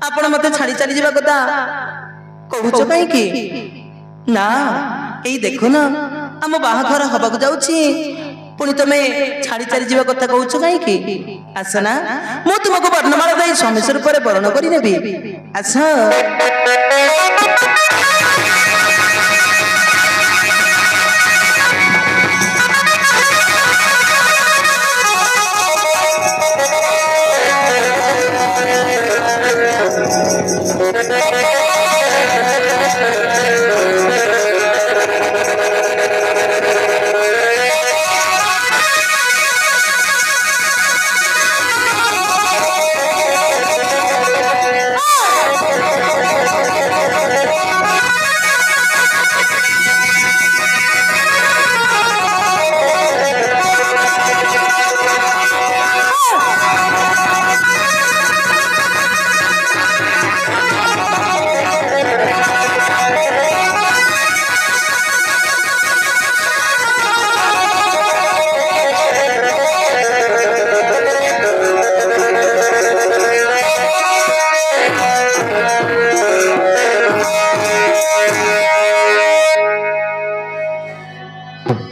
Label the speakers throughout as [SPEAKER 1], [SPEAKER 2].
[SPEAKER 1] आपण मते छाड़ी चली जावा कथा कहूच कहीं ना एई देखो ना आम बाहाघर हबाक जाउछि पुणी तुमे छाड़ी चली जावा कथा कहूच कहीं आस ना मु तुमको वर्णमाला दे स्वामी रूप वर्ण करि नेबी आस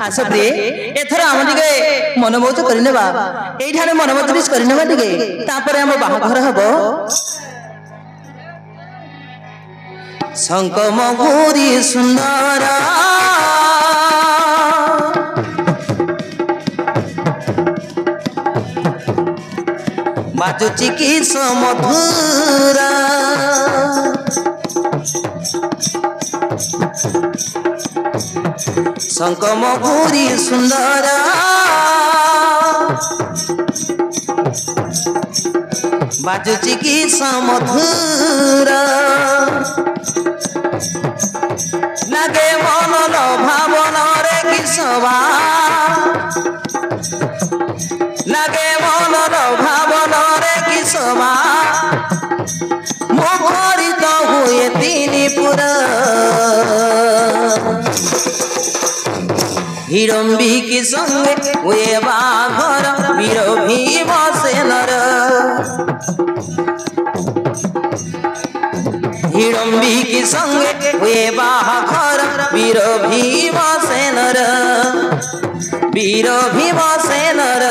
[SPEAKER 1] आसप्रिय एथर आम टे मनमोज करनेबा एठाने मनमोज करनेबा टिके तापर हम बाहाघर हबो शंख महुरी सुंदर बाजुची की मधुरा शंख महुरी सुंदर बाजुची की मधुरा लगे मन भावन रे किसवा लगे मन भावन रे किसवा मुखरित हुए तीन पुरा हिडम्बी की संगे हुए बाघर वीर भीमसेनर हिडम्बी की संगे हुए बाघर वीर भीमसेनर वीर भीमसेनर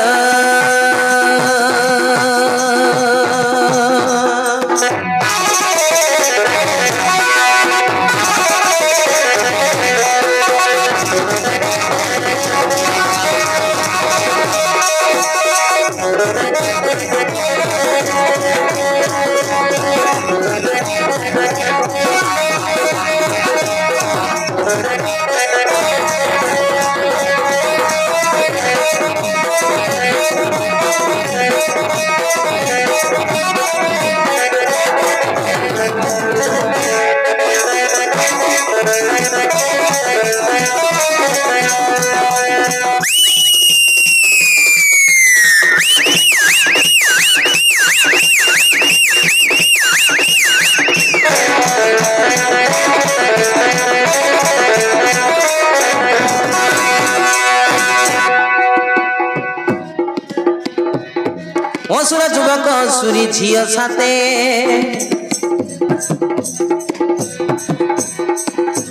[SPEAKER 1] असुर जुगक सुरी झियो साथे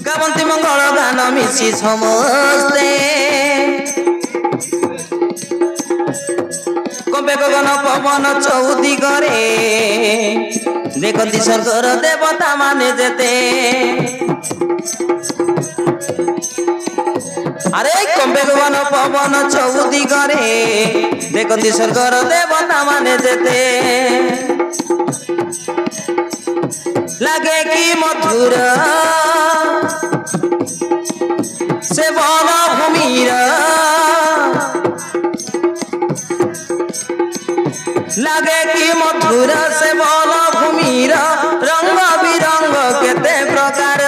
[SPEAKER 1] गावंती मंगल गान मिसी समस्ते कबे गगन पवन चौदी करे देखती स्वर्गर देवता माने जेते अरे कबे गगन पवन चौदी करे देखती स्वर्गर देवता माने जेते लगे कि मधुर से वन भूमिर लगे कि मधुर से वन भूमिर रंग बिरंग केते प्रकार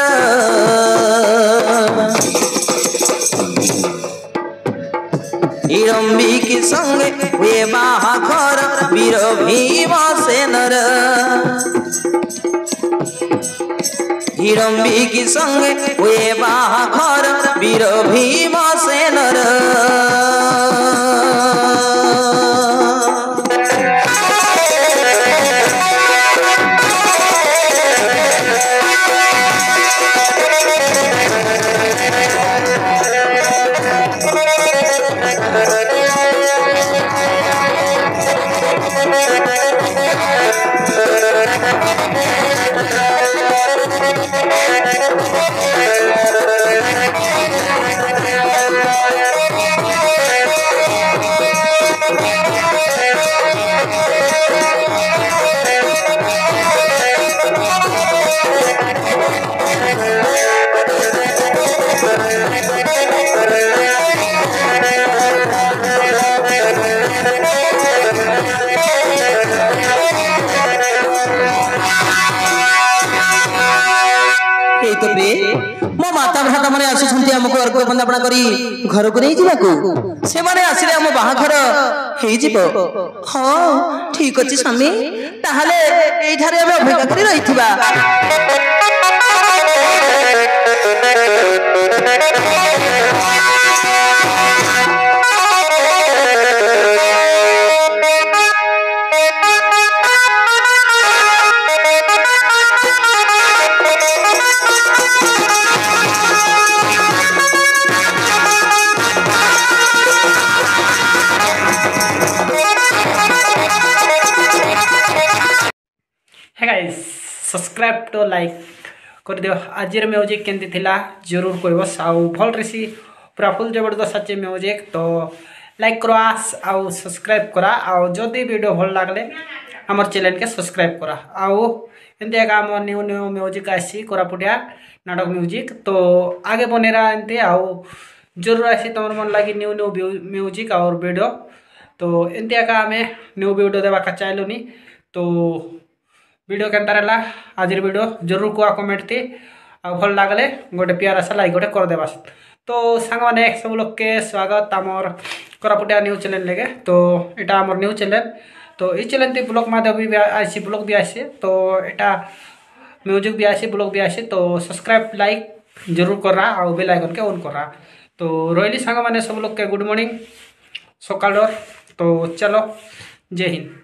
[SPEAKER 1] हिडम्बी की संगे हुए बाहाघर वीर भीमसेनर हिडम्बी की संगे हुए बाहाघर वीर भीमसेनर এই তো প্রে মো মাতা ভ্রাতা মানে আসুଛନ୍ତି ଆମକୁ ଅର୍ଘ୍ୟ ବନ୍ଦାପନା କରି ଘରକୁ ନେଇ ଯିବାକୁ ସେମାନେ ଆସିଲେ ଆମ ବାହାଘର ହେଇଯିବ। ହଁ ଠିକ ଅଛି ସ୍ୱାମୀ, ତାହେଲେ ଏଇଠାରେ ଆମେ ଅପେକ୍ଷା କରି ରହିଥିବା।
[SPEAKER 2] है गाइस सब्सक्राइब तो लाइक कर दियो। आज म्यूजिक केमती थिला जरूर कहबो आउ भल रेसी पूरा फुल जबरदस्त अच्छे म्यूजिक तो लाइक करा आउ सब्सक्राइब करा आउ जदि वीडियो भल लागले हमर चैनल के सब्सक्राइब करा आउ एंते आम न्यू न्यू म्यूजिक आसी कोरापुटिया नाटक म्यूजिक तो आगे बनेरा एंते आउ जरूर आसी तुम मन लगी न्यू न्यू म्यूजिक और वीडियो तो एंते आम न्यू वीडियो देवा चाहलुनी तो वीडियो केनता रहा आज वीडियो जरूर कुआ कमेंट थी आ भल लागले गोटे प्यार आशा लाइक गोटे कर देवा। तो सांग माने सब लोग के स्वागत आमर कोरापुटिया न्यूज चैनल लेके। तो यहाँ आमर न्यूज चैनल तो ये चैनल थी ब्लॉग माध्यम भी आसी ब्लॉग भी आसी तो यहाँ म्यूजिक भी आसी ब्लॉग भी आसी तो सब्सक्राइब लाइक जरूर कर रहा और बेल आइकन के ऑन कर रहा। तो रोहिली सांग माने सब लोग के गुड मॉर्निंग सकाल तो चलो जय हिंद।